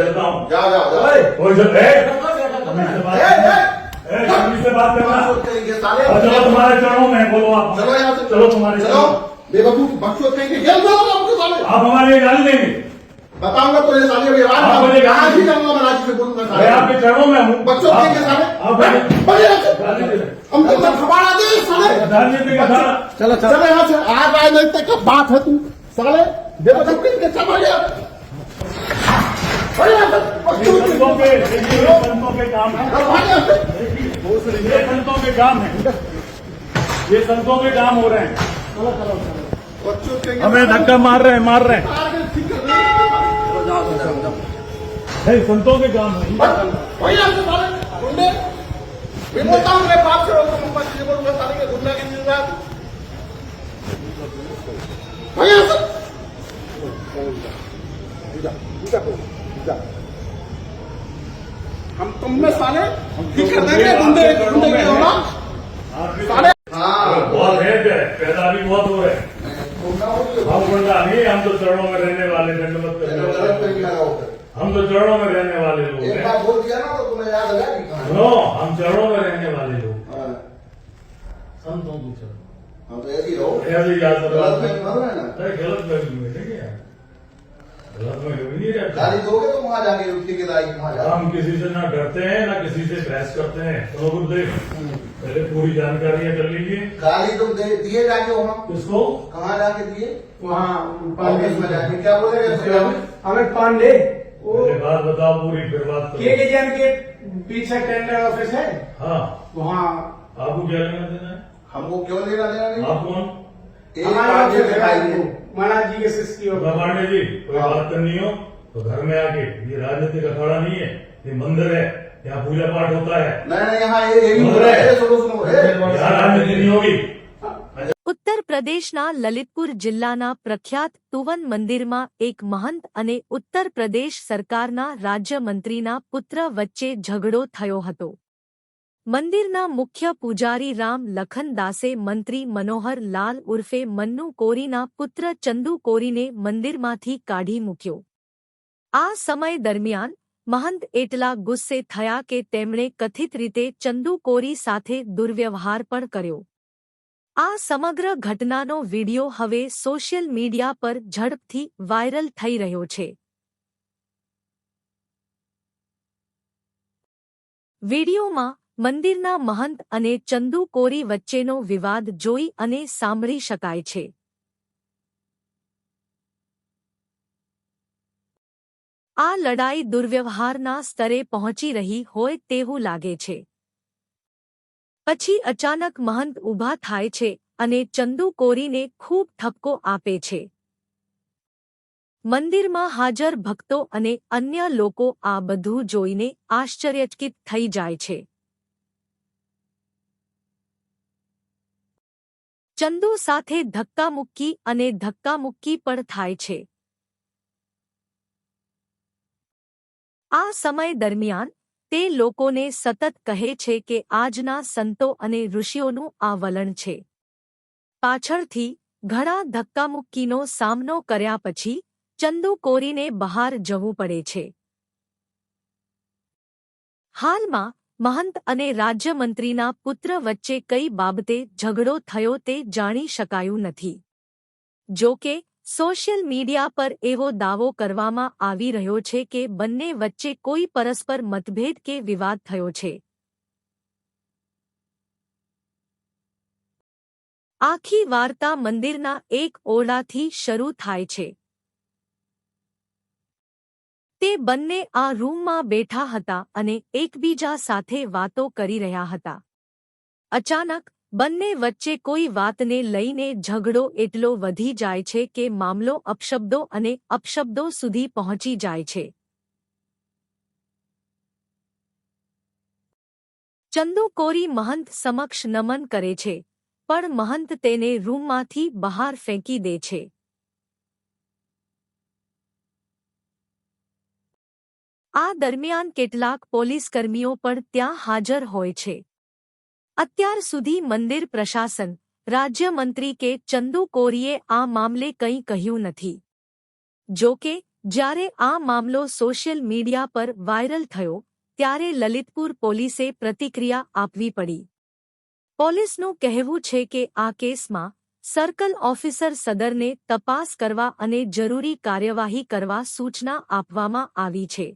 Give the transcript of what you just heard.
जाओ जाओ जाओ से बात करना। साले और चलो तुम्हारे चरणों में बोलो आप। चलो यहाँ से चलो तुम्हारे चलो बेवकूफ बकचोद कहेंगे जल जाओ आपके साले आप हमारे लिए गाली देंगे। बताऊंगा तो ये साले अभी आप मुझे गाली आज ही जाऊंगा मैं राजी से बोलूंगा मैं साले आपके चरणों में हूँ। बच्चों कहेंगे साले आप बड़े गाली दे रहे हैं। हम तो खबाड़ा दे साले राजनीति का था। चलो चलो यहाँ से आज राजनीति का बात है तू साले बेवकूफ कहेंगे चलो यार संतों के संतों के काम है। ये संतों के काम है। ये संतों के काम हो रहे हैं। हमें धक्का मार रहे हैं नहीं, संतों के काम है। बोलता हूँ मेरे बाप से बोलूंगा साले के गुंडा के मिल रहा हम तुम में साले कर देंगे गुंडे गुंडे के होना साले हाँ बहुत है पैदा भी बहुत हो रहे हैं। हम गुंडा नहीं, हम तो चरणों में रहने वाले दंडवत हम तो चरणों में रहने वाले लोग एक हैं। बार बोल दिया ना तो तुम्हें याद है कि सुनो, हम चरणों में रहने वाले लोग संतों की चरण हम तो ऐसे ही रहो ऐसे याद गलत में मर रहे ना गलत में नहीं यार, गलत में नहीं रहता। गाली दोगे तो वहां जाके ठेकेदारी वहां जाओ हम किसी से ना डरते हैं ना किसी से बहस करते हैं। तो गुरुदेव पहले पूरी जानकारियां कर लीजिए। गाली तुम दिए जाके वहां किसको? कहाँ जाके दिए वहाँ ऑफिस में जाके क्या बोले अमित पांडे वो पहले बात बताओ पूरी, फिर बात के करो। जैन के पीछे टेंडर ऑफिस है हाँ, वहाँ आपको क्या लेना देना है? हमको क्यों लेना देना नहीं आप कौन? एक हमारे बार ऑफिस ये दिखाई है दे महाराज जी के शिष्य पांडे जी, कोई हाँ। बात करनी हो तो घर में आके, ये राजनीतिक अखाड़ा नहीं है, ये मंदिर है, यहाँ पूजा पाठ होता है। नहीं यहाँ ये भी बोल रहा है सुनो सुनो यहाँ राजनीति नहीं होगी। ઉત્તર પ્રદેશના લલિતપુર જિલ્લાના પ્રખ્યાત તુવન મંદિરમાં એક મહંત અને ઉત્તર પ્રદેશ સરકારના રાજ્યમંત્રીના પુત્ર વચ્ચે ઝઘડો થયો હતો. મંદિરના મુખ્ય પૂજારી રામ લખન દાસે મંત્રી મનોહર લાલ ઉર્ફે મન્નુ કોરીના પુત્ર ચંદુ કોરીને મંદિરમાંથી કાઢી મૂક્યો. આ સમય દરમિયાન મહંત એટલા ગુસ્સે થયા કે તેમણે કથિત રીતે ચંદુ કોરી સાથે દુર્વ્યવહાર પણ કર્યો. આ સમગ્ર ઘટનાનો વિડિયો હવે સોશિયલ મીડિયા પર ઝડપથી વાયરલ થઈ રહ્યો છે. વિડિયોમાં મંદિરના મહંત અને ચંદુ કોરી વચ્ચેનો વિવાદ જોઈ અને સાંભળી શકાય છે. આ લડાઈ દુર્વ્યવહારના સ્તરે પહોંચી રહી હોય તેવું લાગે છે. પછી અચાનક મહંત ઊભા થાય છે અને ચંદુ કોરીને ખૂબ ઠપકો આપે છે. મંદિરમાં હાજર ભક્તો અને અન્ય લોકો આ બધું જોઈને આશ્ચર્યચકિત થઈ જાય છે. ચંદુ સાથે ધક્કામુક્કી અને ધક્કામુક્કી પણ થાય છે. આ સમય દરમિયાન તે લોકોને સતત કહે છે કે આજના સંતો અને ઋષિઓનું આ વલણ છે. પાછળથી ઘણા ધક્કામુક્કીનો સામનો કર્યા પછી ચંદુ કોરીને બહાર જવું પડે છે. હાલમાં મહંત અને રાજ્યમંત્રીના પુત્ર વચ્ચે કઈ બાબતે ઝઘડો થયો તે જાણી શકાયું નથી. જો કે સોશિયલ મીડિયા પર એવો દાવો કરવામાં આવી રહ્યો છે કે બંને વચ્ચે કોઈ પરસ્પર મતભેદ કે વિવાદ થયો છે. આખી વાર્તા મંદિરના એક ઓરડાથી શરૂ થાય છે. તે બંને આ રૂમમાં બેઠા હતા અને એકબીજા સાથે વાતો કરી રહ્યા હતા. અચાનક બંને વચ્ચે કોઈ વાતને લઈને ઝઘડો એટલો વધી જાય છે કે મામલો અપશબ્દો અને અપશબ્દો સુધી પહોંચી જાય છે. ચંદુ કોરી મહંત સમક્ષ નમન કરે છે, પણ મહંત તેને રૂમમાંથી બહાર ફેંકી દે છે. આ દરમિયાન કેટલાક પોલીસકર્મીઓ પણ ત્યાં હાજર હોય છે. અત્યાર સુધી મંદિર પ્રશાસન, રાજ્યમંત્રી કે ચંદુ કોરીએ આ મામલે કંઈ કહ્યું નથી. જો કે જ્યારે આ મામલો સોશિયલ મીડિયા પર વાયરલ થયો ત્યારે લલિતપુર પોલીસે પ્રતિક્રિયા આપવી પડી. પોલીસનું કહેવું છે કે આ કેસમાં સર્કલ ઓફિસર સદરને તપાસ કરવા અને જરૂરી કાર્યવાહી કરવા સૂચના આપવામાં આવી છે.